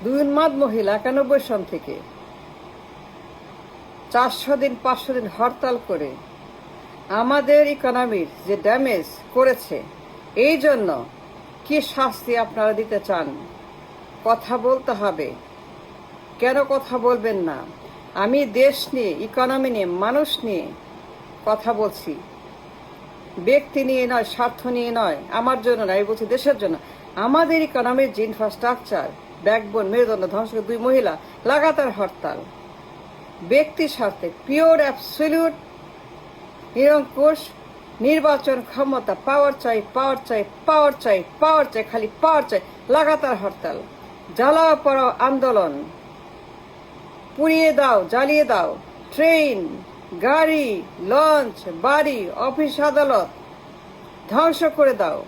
দুই উন্মাদ মহিলা 91 সন থেকে 400 দিন 500 দিন হরতাল করে আমাদের ইকোনমির যে ড্যামেজ করেছে, এই জন্য কি শাস্তি আপনারা দিতে চান? কথা বলতে হবে। কেন কথা বলবেন না? আমি দেশ নিয়ে, ইকোনমি নিয়ে, মানুষ নিয়ে কথা বলছি, ব্যক্তি নিয়ে নয়, স্বার্থ নিয়ে নয়, আমার জন্য নয়, আমি বলছি দেশের জন্য। আমাদের ইকোনমির যে ইনফ্রাস্ট্রাকচার, ব্যাকবোন, মেরুদণ্ড ধ্বংস করে দুই মহিলা লাগাতার হরতাল, ব্যক্তির স্বার্থে, পিওর অ্যাবসলিউট নিরঙ্কুশ নির্বাচন ক্ষমতা, পাওয়ার চাই, পাওয়ার চাই, পাওয়ার চাই, পাওয়ার চাই, খালি পাওয়ার চাই, লাগাতার হরতাল, জ্বালাও পড়াও আন্দোলন, পুড়িয়ে দাও, জ্বালিয়ে দাও, ট্রেন, গাড়ি, লঞ্চ, বাড়ি, অফিস আদালত ধ্বংস করে দাও,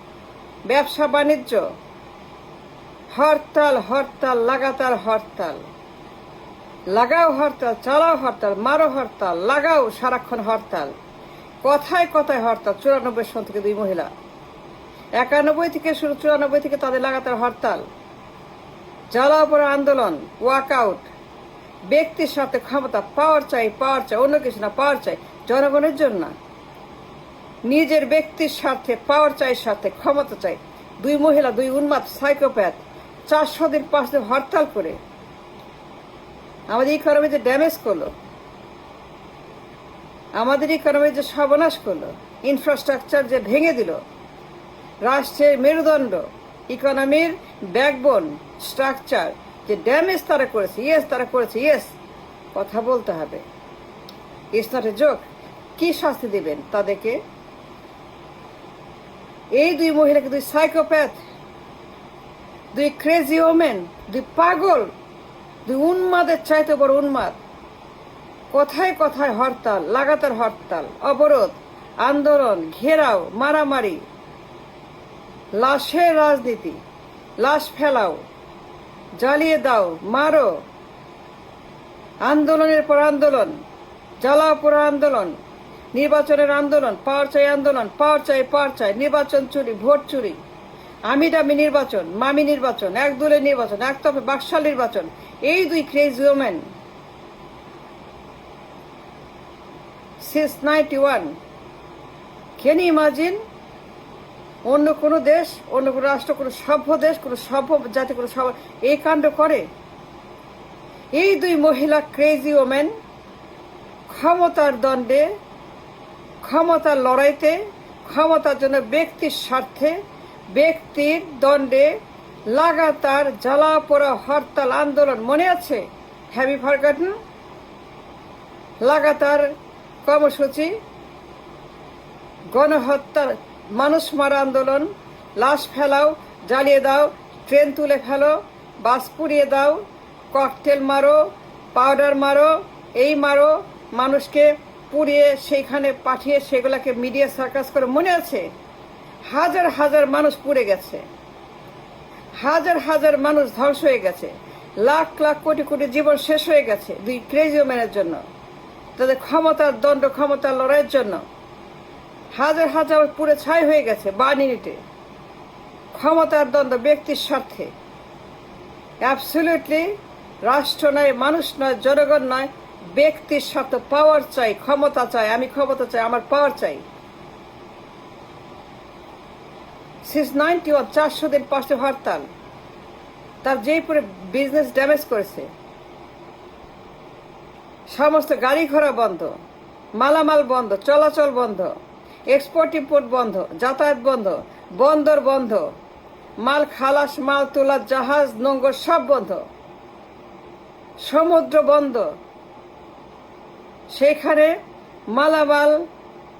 ব্যবসা বাণিজ্য, হরতাল, হরতাল, লাগাতার হরতাল, লাগাও হরতাল, চালাও হরতাল, মারো হরতাল, লাগাও সারাক্ষণ হরতাল, কথায় কথায় হরতাল। 94 সন থেকে দুই মহিলা, 91 থেকে শুরু, 94 থেকে তাদের লাগাতার হরতাল, জ্বালাও পড়া আন্দোলন, ওয়াকআউট, ব্যক্তির সাথে ক্ষমতা, পাওয়ার চাই, পাওয়ার চাই, অন্য কিছু না, পাওয়ার চাই, জনগণের জন্য, নিজের ব্যক্তির স্বার্থে, পাওয়ার চাই, স্বার্থে ক্ষমতা চাই। দুই মহিলা, দুই উন্মাদ সাইকোপ্যাথ 400 দিন 5 দিন হরতাল করে আমাদের ইকোনমি যে ড্যামেজ করলো, আমাদের ইকোনমি যে সর্বনাশ করলো, ইনফ্রাস্ট্রাকচার যে ভেঙে দিল, রাষ্ট্রের মেরুদণ্ড, ইকোনমির ব্যাকবোন স্ট্রাকচার যে ড্যামেজ তারা করেছে, ইয়েস তারা করেছে, ইয়েস কথা বলতে হবে। It's not a joke. কি শাস্তি দিবেন তাদেরকে? এই দুই মহিলাকে, দুই সাইকোপ্যাথ, দুই ক্রেজি ওমেন, দুই পাগল, দুই উন্মাদের চাইতে বড় উন্মাদ, কথায় কথায় হরতাল, লাগাতার হরতাল, অবরোধ, আন্দোলন, ঘেরাও, মারামারি, লাশের রাজনীতি, লাশ ফেলাও, জ্বালিয়ে দাও, মারো, আন্দোলনের পর আন্দোলন, জ্বালাও পোড়া আন্দোলন, নির্বাচনের আন্দোলন, পাওয়ার চাই আন্দোলন, পাওয়ার চাই, পাওয়ার চাই, নির্বাচন চুরি, ভোট চুরি, আমি ডামি নির্বাচন, মামি নির্বাচন, এক দলের নির্বাচন, একতরফে বাকশাল নির্বাচন। এই দুই crazy women since 91, can you imagine? অন্য কোনো দেশ, অন্য কোনো রাষ্ট্র, কোনো সভ্য দেশ, কোনো সভ্য জাতি, কোনো সভ্য এই কাণ্ড করে? এই দুই মহিলা ক্রেজি ওমেন ক্ষমতার দণ্ডে, ক্ষমতার লড়াইতে, ক্ষমতার জন্য ব্যক্তির স্বার্থে, ব্যক্তির দণ্ডে লাগাতার জ্বালা পোড়া হরতাল আন্দোলন, মনে আছে? Have you forgotten? লাগাতার কর্মসূচি, গণহত্যা, মানুষ মারা আন্দোলন, লাশ ফেলাও, জ্বালিয়ে দাও, ট্রেন তুলে ফেলো, বাস পুড়িয়ে দাও, ককটেল মারো, পাউডার মারো, এই মারো, মানুষকে পুড়িয়ে সেইখানে পাঠিয়ে সেগুলোকে মিডিয়া সার্কাস করে, মনে আছে? হাজার হাজার মানুষ পুড়ে গেছে, হাজার হাজার মানুষ ধ্বংস হয়ে গেছে, লাখ লাখ কোটি কোটি জীবন শেষ হয়ে গেছে দুই ক্রেজি ওমেনের জন্য, তাদের ক্ষমতার দণ্ড, ক্ষমতার লড়াইয়ের জন্য। হাজার হাজার পুরে ছাই হয়ে গেছে বার্নিনিতে, ক্ষমতার দ্বন্দ্ব, ব্যক্তির স্বার্থে। অ্যাবসলিউটলি রাষ্ট্র নয়, মানুষ নয়, জনগণ নয়, ব্যক্তির স্বার্থ, পাওয়ার চাই, ক্ষমতা চাই, আমি ক্ষমতা চাই, আমার পাওয়ার চাই। সিন্স 91, 400 দিন 5 হরতাল, তার যেই পরে বিজনেস ড্যামেজ করেছে, সমস্ত গাড়ি ঘোড়া বন্ধ, মালামাল বন্ধ, চলাচল বন্ধ, এক্সপোর্ট ইম্পোর্ট বন্ধ, যাতায়াত বন্ধ, বন্দর বন্ধ, মাল খালাস, মাল তোলা, জাহাজ, নোঙ্গর সব বন্ধ, সমুদ্র বন্ধ, সেখানে মালামাল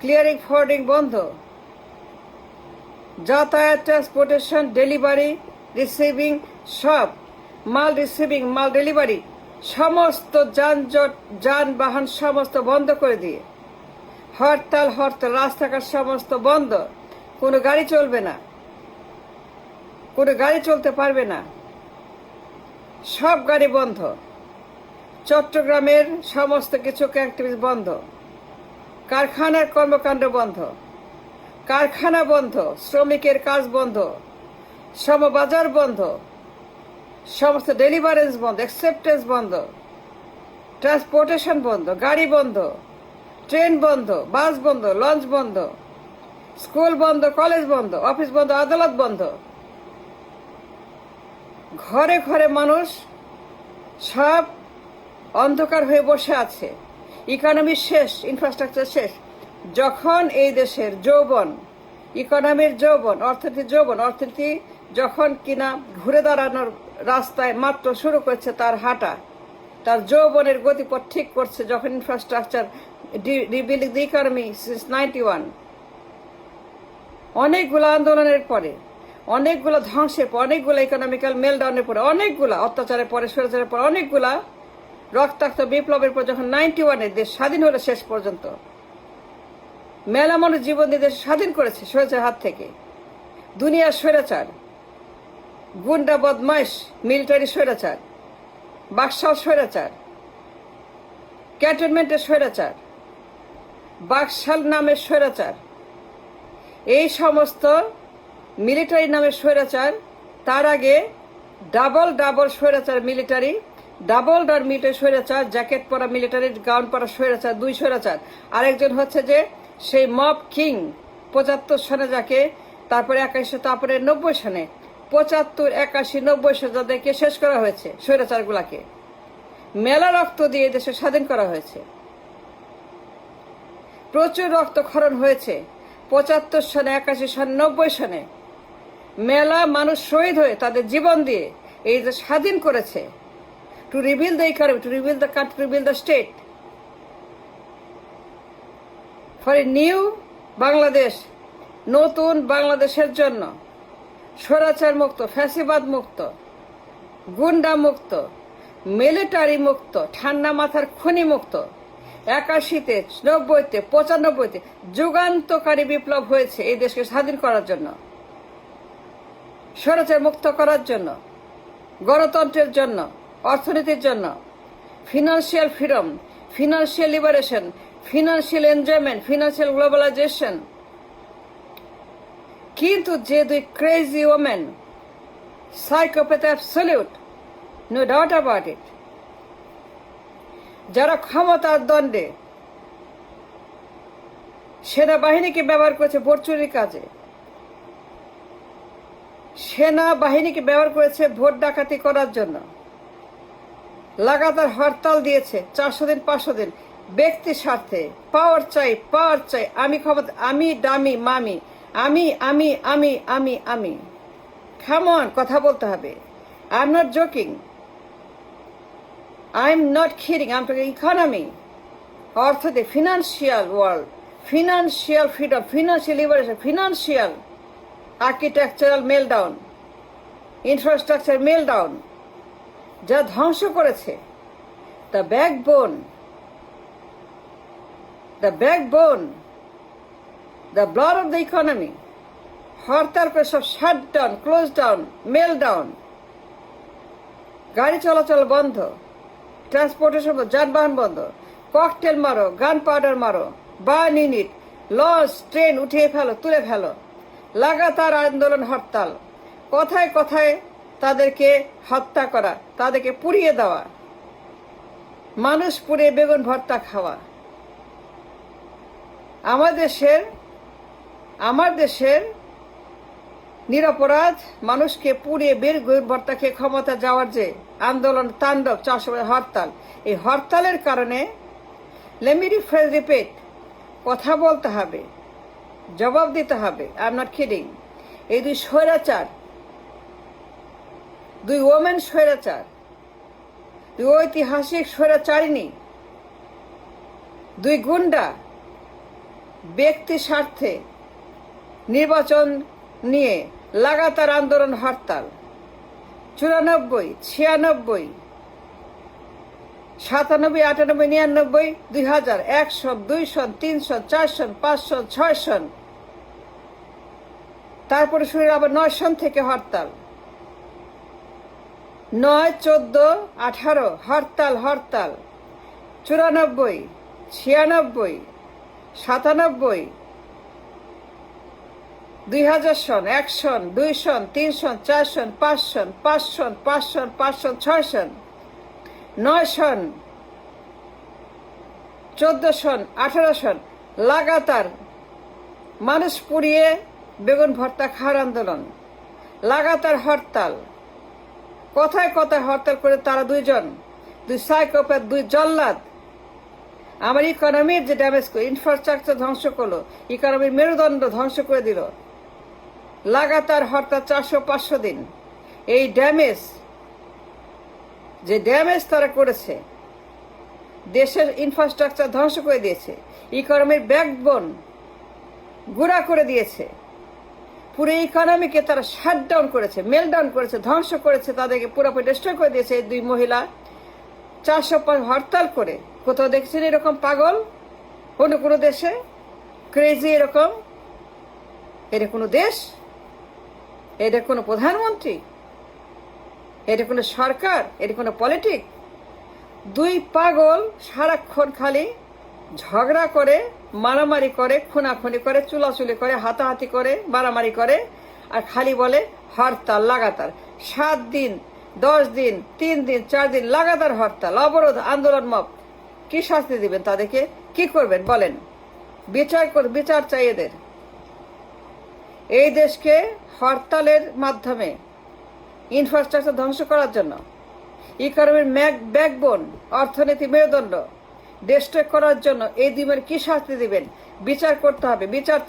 ক্লিয়ারিং ফরওয়ার্ডিং বন্ধ, যাতায়াত, ট্রান্সপোর্টেশন, ডেলিভারি, রিসিভিং, সব মাল রিসিভিং, মাল ডেলিভারি, সমস্ত যানজট, যানবাহন সমস্ত বন্ধ করে দিয়ে হরতাল, হরতাল, রাস্তাঘাট সমস্ত বন্ধ, কোনো গাড়ি চলবে না, কোনো গাড়ি চলতে পারবে না, সব গাড়ি বন্ধ, চট্টগ্রামের সমস্ত কিছু অ্যাক্টিভিটি বন্ধ, কারখানার কর্মকাণ্ড বন্ধ, কারখানা বন্ধ, শ্রমিকের কাজ বন্ধ, শ্রমবাজার বন্ধ, সমস্ত ডেলিভারেন্স বন্ধ, অ্যাকসেপ্টেন্স বন্ধ, ট্রান্সপোর্টেশন বন্ধ, গাড়ি বন্ধ, ট্রেন বন্ধ, বাস বন্ধ, লঞ্চ বন্ধ, স্কুল বন্ধ, কলেজ বন্ধ, অফিস বন্ধ, আদালত বন্ধ। ঘরে ঘরে মানুষ সব অন্ধকার হয়ে বসে আছে। ইকোনমি শেষ, ইনফ্রাস্ট্রাকচার শেষ। যখন এই দেশের যৌবন, ইকোনমির যৌবন, অর্থনীতি যখন কিনা ঘুরে দাঁড়ানোর রাস্তায় মাত্র শুরু করছে তার হাঁটা, তার যৌবনের গতিপথ ঠিক করছে, যখন infrastructure rebuilding the economy since 91, অনেকগুলো আন্দোলনের পরে, অনেকগুলো ধ্বংসের পর, অনেকগুলো ইকোনমিক্যাল মেলডাউনের পরে, অনেকগুলা অত্যাচারের পরে, স্বৈরাচারের পর, অনেকগুলা রক্তাক্ত বিপ্লবের পর যখন 91-এ দেশ স্বাধীন হলো, শেষ পর্যন্ত মেলা মানুষ জীবন দিয়ে দেশ স্বাধীন করেছে স্বৈরাচারের হাত থেকে। দুনিয়ার স্বৈরাচার, গুন্ডা বদমাইশ মিলিটারি স্বৈরাচার, বাকশাল স্বৈরাচার, ক্যান্টনমেন্টের স্বৈরাচার, বাকশাল নামের স্বৈরাচার, এই সমস্ত মিলিটারি নামের স্বৈরাচার, তার আগে ডাবল স্বৈরাচার মিলিটারি, ডাবল মিলিটারি স্বৈরাচার, জ্যাকেট পরা মিলিটারি গাউন পরা স্বৈরাচার, দুই স্বৈরাচার। আরেকজন হচ্ছে যে সেই মব কিং 75 সনে যাকে, তারপরে 81, তারপরে 90 সনে, 75, 81, 90 সনে যাদেরকে শেষ করা হয়েছে, স্বৈরাচারগুলাকে মেলা রক্ত দিয়ে দেশে স্বাধীন করা হয়েছে। প্রচুর রক্তক্ষরণ হয়েছে 75 সনে, 81 সনে, 90 সনে। মেলা মানুষ শহীদ হয়ে তাদের জীবন দিয়ে এই দেশ স্বাধীন করেছে। To rebuild the economy, to rebuild the country, rebuild the state, for a new Bangladesh, নতুন বাংলাদেশের জন্য, স্বৈরাচার মুক্ত, ফ্যাসিবাদ মুক্ত, গুন্ডা মুক্ত, মিলিটারি মুক্ত, ঠান্ডা মাথার খুনি মুক্ত। 81-তে, 90-তে, 95-তে যুগান্তকারী বিপ্লব হয়েছে এই দেশকে স্বাধীন করার জন্য, স্বৈরাচার মুক্ত করার জন্য, গণতন্ত্রের জন্য, অর্থনীতির জন্য, financial freedom, financial liberation, financial enjoyment, financial globalisation. কিন্তু যে দুই crazy women, psychopath absolute, no doubt about it, যারা ক্ষমতার দণ্ডে সেনাবাহিনীকে ব্যবহার করেছে ভোট চুরির কাজে, সেনাবাহিনীকে ব্যবহার করেছে ভোট ডাকাতি করার জন্য, লাগাতার হরতাল দিয়েছে 400 দিন 500 দিন ব্যক্তি স্বার্থে, পাওয়ার চাই, আমি ক্ষমতা, আমি দামি মামি, আমি কাম অন, কথা বলতে হবে। I am not joking, I am not kidding, I am talking economy, অর্থনীতি, financial world, financial freedom, financial liberation, financial architectural meltdown, infrastructure meltdown, যা ধ্বংস করেছে। The backbone, the blood of the economy, hartal করে সব shutdown, close down, meltdown, গাড়ি চলাচল বন্ধ, transportation বন্ধ, যানবাহন বন্ধ, ককটেল মারো, গান পাউডার মারো, বার্ন ইউনিট, লঞ্চ, ট্রেন উঠিয়ে ফেলো, তুলে ফেলো, লাগাতার আন্দোলন, হরতাল, কথায় কথায় তাদেরকে হত্যা করা, তাদেরকে পুড়িয়ে দেওয়া, মানুষ পুড়িয়ে বেগুন ভর্তা খাওয়া। আমার দেশের নিরপরাধ মানুষকে পুড়িয়ে বেগুন ভর্তা খেয়ে ক্ষমতা যাওয়ার যে আন্দোলন, তাণ্ডব, 400 হরতাল, এই হরতালের কারণে রিপিট, কথা বলতে হবে, জবাব দিতে হবে। I am not kidding. এই দুই স্বৈরাচার, দুই ওমেন স্বৈরাচার, দুই ঐতিহাসিক স্বৈরাচারিণী, দুই গুন্ডা ব্যক্তি স্বার্থে নির্বাচন নিয়ে লাগাতার আন্দোলন, হরতাল, 94, 96, 97, 98, 99, 2000, 100, 200, 300, 400, 500, 600, তারপরে শুরু আবার 9 সন থেকে হরতাল, 9, 14, 18 হরতাল, 94, 96, 97, 2000 সন, 1 সন, 2 সন, 3 সন, 4 সন, 5 সন, 5 সন, 5 সন, 5 সন, 6 সন, 9 সন, 14 সন, 18 সন, লাগাতার মানুষ পুড়িয়ে বেগুন ভর্তা খাওয়ার আন্দোলন, লাগাতার হরতাল, কথায় কথায় হরতাল করে তারা দুই সাইকোপ্যাথ, দুই জল্লাদ আমার ইকোনমির যে ড্যামেজ করে, ইনফ্রাস্ট্রাকচার ধ্বংস করলো, ইকোনমির মেরুদণ্ড ধ্বংস করে দিল। লাগাতার হরতাল 400-500 দিন। এই ড্যামেজ তারা করেছে, দেশের ইনফ্রাস্ট্রাকচার ধ্বংস করে দিয়েছে, ইকোনমির ব্যাকবোন গুঁড়া করে দিয়েছে, পুরো ইকোনমিকে তারা শাটডাউন করেছে, মেলডাউন করেছে, ধ্বংস করেছে, তাদেরকে পুরোপুরি ডিস্ট্রয় করে দিয়েছে এই দুই মহিলা 405 হরতাল করে। কোথাও দেখছেন এরকম পাগল অন্য কোনো দেশে? ক্রেজি এরকম? এটা কোনো দেশ? এটা কোনো প্রধানমন্ত্রী? এটা কোনো সরকার? এটা কোনো পলিটিক? দুই পাগল সারাক্ষণ খালি ঝগড়া করে, মারামারি করে, খুনাখুনি করে, চুলাচুলি করে, হাতাহাতি করে, মারামারি করে, আর খালি বলে হরতাল লাগাতার 7 দিন, 10 দিন, 3 দিন, 4 দিন লাগাতার হরতাল, অবরোধ, আন্দোলন, মব। কি শাস্তি দিবেন তাদেরকে? কি করবেন বলেন? বিচার চাই এদের। এই দেশকে হরতালের মাধ্যমে ইনফ্রাস্ট্রাকচার ধ্বংস করার জন্য, ইকোনমির ব্যাকবোন, অর্থনীতি মেরুদণ্ড ডিস্ট্রয় করার জন্য এই দুই কি শাস্তি দিবেন? বিচার করতে হবে। বিচার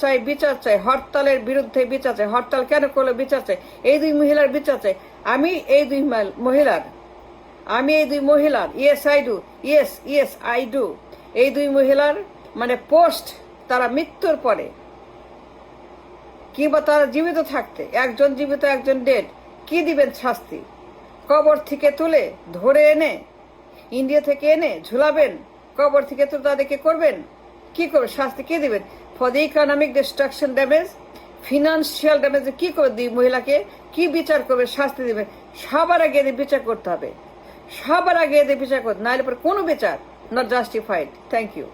চাই। হরতালের বিরুদ্ধে বিচার চাই। হরতাল কেন করলো? বিচার চাই। এই দুই মহিলার বিচার চাই। আমি এই দুই মহিলার ইয়েস আই ডু এই দুই মহিলার মানে পোস্ট, তারা মৃত্যুর পরে কিংবা তারা জীবিত থাকতে, একজন জীবিত একজন ডেড, কি দিবেন শাস্তি? কবর থেকে তুলে ধরে এনে, ইন্ডিয়া থেকে এনে ঝুলাবেন, কবর থেকে তুলে তাদেরকে করবেন? কি করবেন? শাস্তি কি দিবেন? For the economic destruction damage, financial damage কি করবে? দুই মহিলাকে কি বিচার করবে? শাস্তি দিবেন? সবার আগে এদের বিচার করতে হবে, সবার আগে এদের বিচার করতে, নাহলে পরে কোনো বিচার নট জাস্টিফাইড। Thank you.